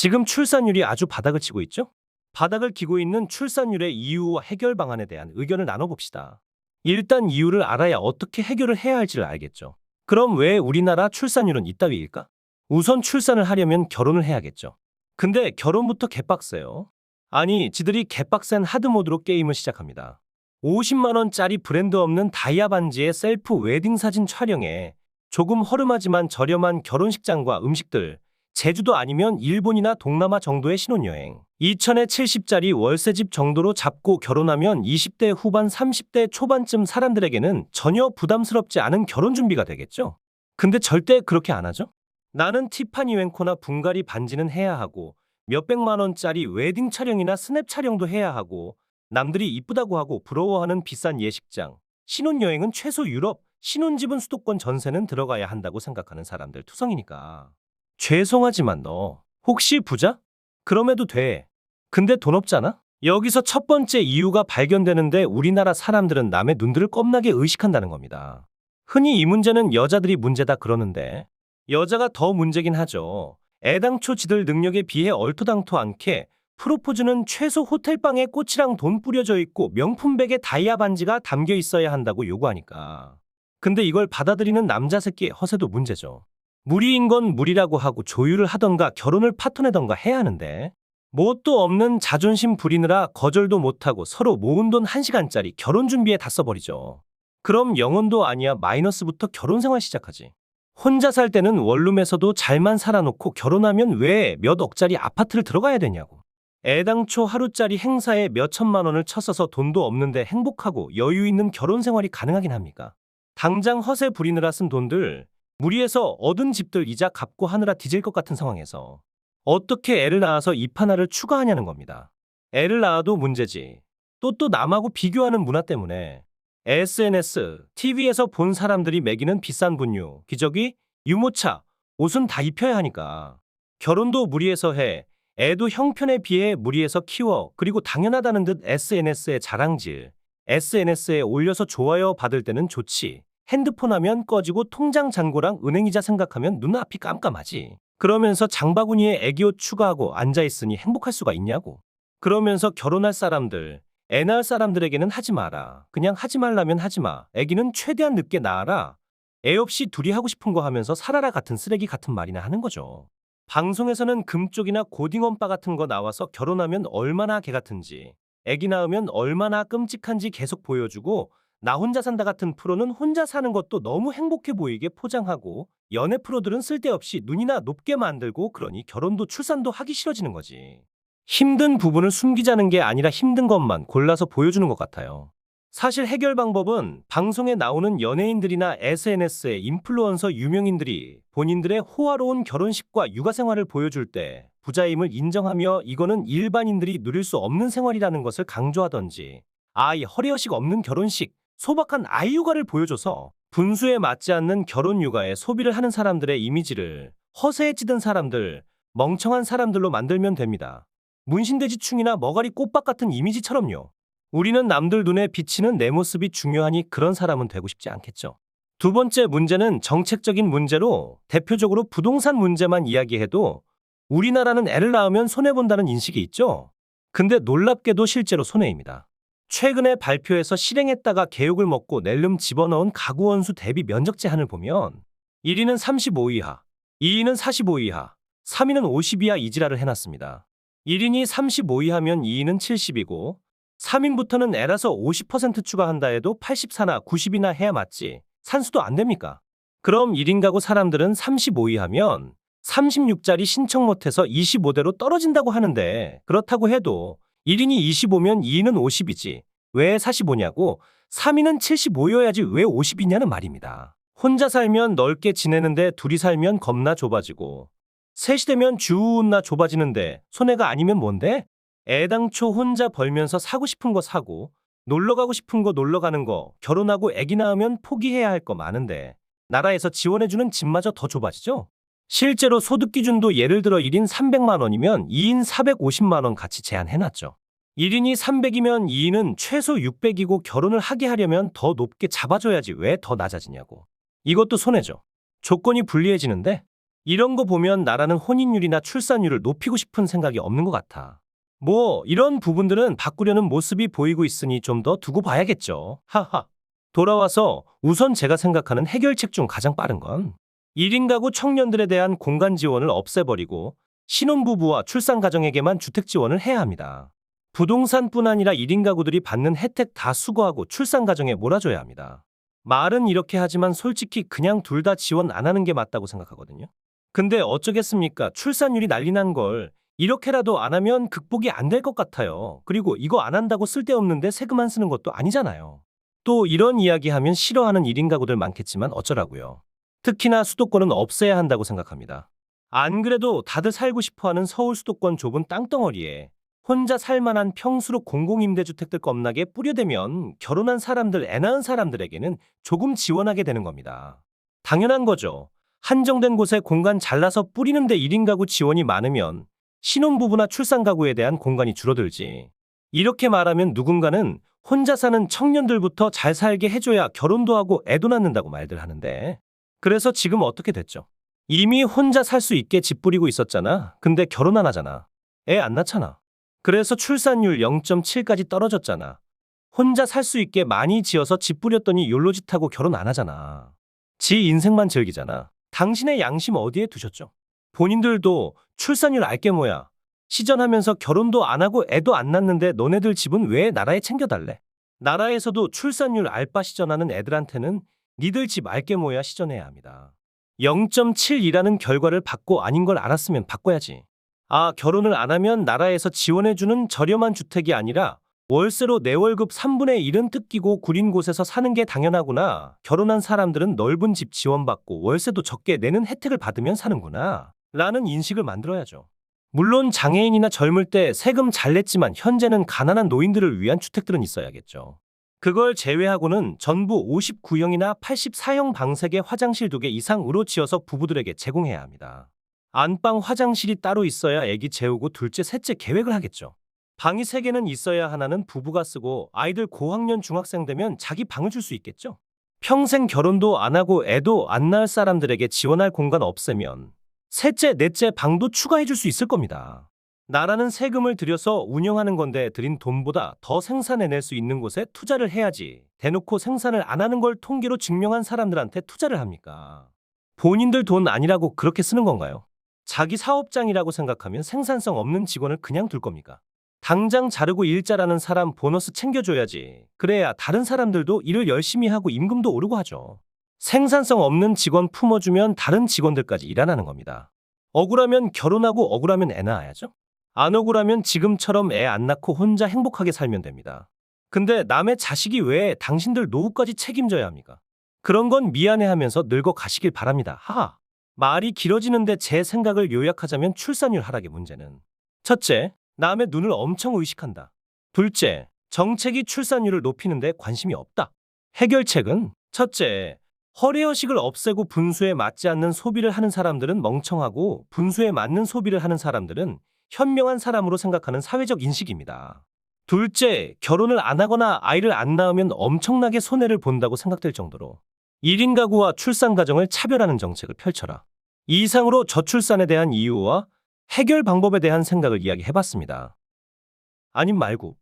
지금 출산율이 아주 바닥을 치고 있죠? 바닥을 기고 있는 출산율의 이유와 해결 방안에 대한 의견을 나눠봅시다. 일단 이유를 알아야 어떻게 해결을 해야 할지를 알겠죠. 그럼 왜 우리나라 출산율은 이따위일까? 우선 출산을 하려면 결혼을 해야겠죠. 근데 결혼부터 개빡세요. 아니, 지들이 개빡센 하드모드로 게임을 시작합니다. 50만 원짜리 브랜드 없는 다이아 반지의 셀프 웨딩 사진 촬영에 조금 허름하지만 저렴한 결혼식장과 음식들, 제주도 아니면 일본이나 동남아 정도의 신혼여행, 2천에 70짜리 월세집 정도로 잡고 결혼하면 20대 후반 30대 초반쯤 사람들에게는 전혀 부담스럽지 않은 결혼 준비가 되겠죠. 근데 절대 그렇게 안 하죠? 나는 티파니 웬코나 붕가리 반지는 해야 하고 몇백만 원짜리 웨딩 촬영이나 스냅 촬영도 해야 하고 남들이 이쁘다고 하고 부러워하는 비싼 예식장, 신혼여행은 최소 유럽, 신혼집은 수도권 전세는 들어가야 한다고 생각하는 사람들 투성이니까. 죄송하지만 너 혹시 부자? 그럼해도 돼. 근데 돈 없잖아? 여기서 첫 번째 이유가 발견되는데 우리나라 사람들은 남의 눈들을 겁나게 의식한다는 겁니다. 흔히 이 문제는 여자들이 문제다 그러는데 여자가 더 문제긴 하죠. 애당초 지들 능력에 비해 얼토당토 않게 프로포즈는 최소 호텔방에 꽃이랑 돈 뿌려져 있고 명품백에 다이아 반지가 담겨 있어야 한다고 요구하니까. 근데 이걸 받아들이는 남자 새끼의 허세도 문제죠. 무리인 건 무리라고 하고 조율을 하던가 결혼을 파토내던가 해야 하는데 뭣도 없는 자존심 부리느라 거절도 못하고 서로 모은 돈 1시간짜리 결혼 준비에 다 써버리죠. 그럼 영혼도 아니야 마이너스부터 결혼 생활 시작하지. 혼자 살 때는 원룸에서도 잘만 살아놓고 결혼하면 왜 몇 억짜리 아파트를 들어가야 되냐고. 애당초 하루짜리 행사에 몇 천만 원을 쳤어서 돈도 없는데 행복하고 여유 있는 결혼 생활이 가능하긴 합니까? 당장 허세 부리느라 쓴 돈들, 무리해서 얻은 집들 이자 갚고 하느라 뒤질 것 같은 상황에서 어떻게 애를 낳아서 입 하나를 추가하냐는 겁니다. 애를 낳아도 문제지. 또 남하고 비교하는 문화 때문에 SNS, TV에서 본 사람들이 먹이는 비싼 분유, 기저귀, 유모차, 옷은 다 입혀야 하니까. 결혼도 무리해서 해. 애도 형편에 비해 무리해서 키워. 그리고 당연하다는 듯 SNS에 자랑질. SNS에 올려서 좋아요 받을 때는 좋지. 핸드폰 하면 꺼지고 통장 잔고랑 은행이자 생각하면 눈앞이 깜깜하지. 그러면서 장바구니에 애기옷 추가하고 앉아있으니 행복할 수가 있냐고. 그러면서 결혼할 사람들, 애 낳을 사람들에게는 하지 마라. 그냥 하지 말라면 하지 마. 애기는 최대한 늦게 낳아라. 애 없이 둘이 하고 싶은 거 하면서 살아라 같은 쓰레기 같은 말이나 하는 거죠. 방송에서는 금쪽이나 고딩엄빠 같은 거 나와서 결혼하면 얼마나 개 같은지, 애기 낳으면 얼마나 끔찍한지 계속 보여주고 나 혼자 산다 같은 프로는 혼자 사는 것도 너무 행복해 보이게 포장하고 연애 프로들은 쓸데없이 눈이나 높게 만들고 그러니 결혼도 출산도 하기 싫어지는 거지. 힘든 부분을 숨기자는 게 아니라 힘든 것만 골라서 보여주는 것 같아요. 사실 해결 방법은 방송에 나오는 연예인들이나 SNS의 인플루언서 유명인들이 본인들의 호화로운 결혼식과 육아 생활을 보여줄 때 부자임을 인정하며 이거는 일반인들이 누릴 수 없는 생활이라는 것을 강조하던지 아예 허례허식 없는 결혼식, 소박한 아이 육아를 보여줘서 분수에 맞지 않는 결혼 육아에 소비를 하는 사람들의 이미지를 허세에 찌든 사람들, 멍청한 사람들로 만들면 됩니다. 문신돼지충이나 머가리 꽃밭 같은 이미지처럼요. 우리는 남들 눈에 비치는 내 모습이 중요하니 그런 사람은 되고 싶지 않겠죠. 두 번째 문제는 정책적인 문제로 대표적으로 부동산 문제만 이야기해도 우리나라는 애를 낳으면 손해본다는 인식이 있죠. 근데 놀랍게도 실제로 손해입니다. 최근에 발표해서 실행했다가 개욕을 먹고 낼름 집어넣은 가구 원수 대비 면적 제한을 보면 1위는 35 이하, 2위는 45 이하, 3위는 50 이하 이지라를 해놨습니다. 1인이 35 이하면 2위는 70이고 3인부터는 애라서 50% 추가한다 해도 84나 90이나 해야 맞지. 산수도 안 됩니까? 그럼 1인 가구 사람들은 35 이하면 36짜리 신청 못해서 25대로 떨어진다고 하는데 그렇다고 해도 1인이 25면 2인은 50이지. 왜 45냐고 3인은 75여야지 왜 50이냐는 말입니다. 혼자 살면 넓게 지내는데 둘이 살면 겁나 좁아지고 셋이 되면 주나 좁아지는데 손해가 아니면 뭔데? 애당초 혼자 벌면서 사고 싶은 거 사고 놀러 가고 싶은 거 놀러 가는 거 결혼하고 애기 낳으면 포기해야 할 거 많은데 나라에서 지원해주는 집마저 더 좁아지죠? 실제로 소득 기준도 예를 들어 1인 300만 원이면 2인 450만 원 같이 제한해놨죠. 1인이 300이면 2인은 최소 600이고 결혼을 하게 하려면 더 높게 잡아줘야지 왜 더 낮아지냐고. 이것도 손해죠. 조건이 불리해지는데 이런 거 보면 나라는 혼인율이나 출산율을 높이고 싶은 생각이 없는 것 같아. 뭐 이런 부분들은 바꾸려는 모습이 보이고 있으니 좀 더 두고 봐야겠죠. 하하. 돌아와서 우선 제가 생각하는 해결책 중 가장 빠른 건 1인 가구 청년들에 대한 공간 지원을 없애버리고 신혼부부와 출산가정에게만 주택 지원을 해야 합니다. 부동산뿐 아니라 1인 가구들이 받는 혜택 다 수거하고 출산가정에 몰아줘야 합니다. 말은 이렇게 하지만 솔직히 그냥 둘 다 지원 안 하는 게 맞다고 생각하거든요. 근데 어쩌겠습니까? 출산율이 난리 난 걸 이렇게라도 안 하면 극복이 안 될 것 같아요. 그리고 이거 안 한다고 쓸데없는데 세금 안 쓰는 것도 아니잖아요. 또 이런 이야기 하면 싫어하는 1인 가구들 많겠지만 어쩌라고요. 특히나 수도권은 없애야 한다고 생각합니다. 안 그래도 다들 살고 싶어하는 서울 수도권 좁은 땅덩어리에 혼자 살만한 평수로 공공임대주택들 겁나게 뿌려대면 결혼한 사람들, 애 낳은 사람들에게는 조금 지원하게 되는 겁니다. 당연한 거죠. 한정된 곳에 공간 잘라서 뿌리는데 1인 가구 지원이 많으면 신혼부부나 출산가구에 대한 공간이 줄어들지. 이렇게 말하면 누군가는 혼자 사는 청년들부터 잘 살게 해줘야 결혼도 하고 애도 낳는다고 말들 하는데, 그래서 지금 어떻게 됐죠? 이미 혼자 살 수 있게 집 부리고 있었잖아. 근데 결혼 안 하잖아. 애 안 낳잖아. 그래서 출산율 0.7까지 떨어졌잖아. 혼자 살 수 있게 많이 지어서 집 부렸더니 욜로짓하고 결혼 안 하잖아. 지 인생만 즐기잖아. 당신의 양심 어디에 두셨죠? 본인들도 출산율 알게 뭐야. 시전하면서 결혼도 안 하고 애도 안 낳는데 너네들 집은 왜 나라에 챙겨달래? 나라에서도 출산율 알바 시전하는 애들한테는 니들 집 알게 뭐야 시전해야 합니다. 0.7이라는 결과를 받고 아닌 걸 알았으면 바꿔야지. 아, 결혼을 안 하면 나라에서 지원해주는 저렴한 주택이 아니라 월세로 내 월급 3분의 1은 뜯기고 구린 곳에서 사는 게 당연하구나. 결혼한 사람들은 넓은 집 지원받고 월세도 적게 내는 혜택을 받으면 사는구나. 라는 인식을 만들어야죠. 물론 장애인이나 젊을 때 세금 잘 냈지만 현재는 가난한 노인들을 위한 주택들은 있어야겠죠. 그걸 제외하고는 전부 59형이나 84형 방색의 화장실 2개 이상으로 지어서 부부들에게 제공해야 합니다. 안방 화장실이 따로 있어야 아기 재우고 둘째, 셋째 계획을 하겠죠. 방이 3개는 있어야 하나는 부부가 쓰고 아이들 고학년 중학생 되면 자기 방을 줄 수 있겠죠. 평생 결혼도 안 하고 애도 안 낳을 사람들에게 지원할 공간 없애면 셋째, 넷째 방도 추가해 줄 수 있을 겁니다. 나라는 세금을 들여서 운영하는 건데 들인 돈보다 더 생산해낼 수 있는 곳에 투자를 해야지. 대놓고 생산을 안 하는 걸 통계로 증명한 사람들한테 투자를 합니까? 본인들 돈 아니라고 그렇게 쓰는 건가요? 자기 사업장이라고 생각하면 생산성 없는 직원을 그냥 둘 겁니까? 당장 자르고 일 잘하는 사람 보너스 챙겨줘야지. 그래야 다른 사람들도 일을 열심히 하고 임금도 오르고 하죠. 생산성 없는 직원 품어주면 다른 직원들까지 일하는 겁니다. 억울하면 결혼하고 억울하면 애 낳아야죠. 안 억울하면 지금처럼 애 안 낳고 혼자 행복하게 살면 됩니다. 근데 남의 자식이 왜 당신들 노후까지 책임져야 합니까? 그런 건 미안해하면서 늙어 가시길 바랍니다. 하하. 말이 길어지는데 제 생각을 요약하자면 출산율 하락의 문제는 첫째, 남의 눈을 엄청 의식한다. 둘째, 정책이 출산율을 높이는데 관심이 없다. 해결책은 첫째, 허례허식을 없애고 분수에 맞지 않는 소비를 하는 사람들은 멍청하고 분수에 맞는 소비를 하는 사람들은 현명한 사람으로 생각하는 사회적 인식입니다. 둘째, 결혼을 안 하거나 아이를 안 낳으면 엄청나게 손해를 본다고 생각될 정도로 1인 가구와 출산 가정을 차별하는 정책을 펼쳐라. 이상으로 저출산에 대한 이유와 해결 방법에 대한 생각을 이야기해봤습니다. 아님 말고